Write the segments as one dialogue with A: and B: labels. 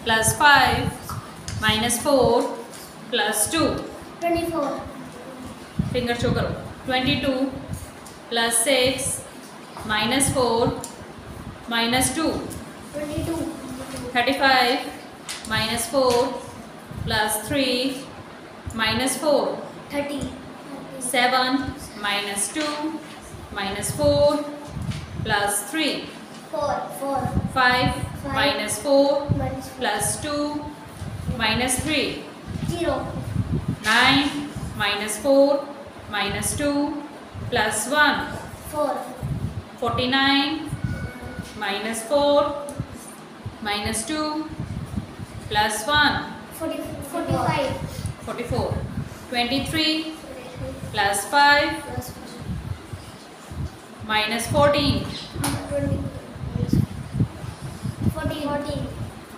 A: plus 5 minus 4 plus 2.
B: 24.
A: Finger show करो. 22 plus 6 minus 4 minus 2.
B: 22.
A: 35 minus 4 plus 3 minus 4.
B: 30.
A: 7 minus 2 minus 4 plus 3.
B: 4.
A: 5 minus 4
B: Minus 4.
A: plus 2 minus 3.
B: 0.
A: 9 minus 4 minus 2 plus 1.
B: 4.
A: 49 minus 4 minus 2 plus 1.
B: 45.
A: 44. 23 plus 5
B: Plus
A: minus 14.
B: 20. 14.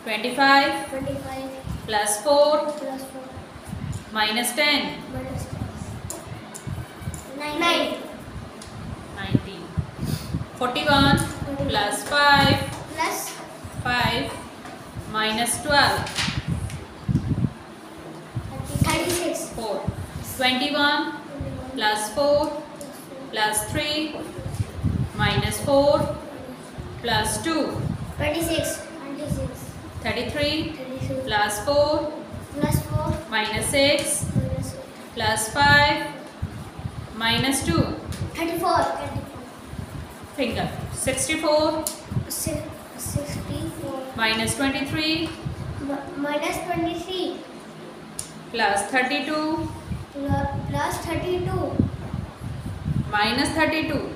A: 25
B: 25.
A: plus 4
B: Plus 4.
A: minus 10.
B: Minus 9.
A: 19. 41 plus 5
B: Plus
A: 5 minus 12.
B: 36.
A: 4. 21 plus 4 plus 3 minus 4 plus 2.
B: 26.
A: 33
B: 36.
A: plus 4
B: Plus 4.
A: minus 6
B: Minus
A: plus 5 minus 2.
B: 34.
A: Finger. 64
B: 64.
A: minus 23
B: Minus 23.
A: plus 32
B: Plus 32.
A: minus 32.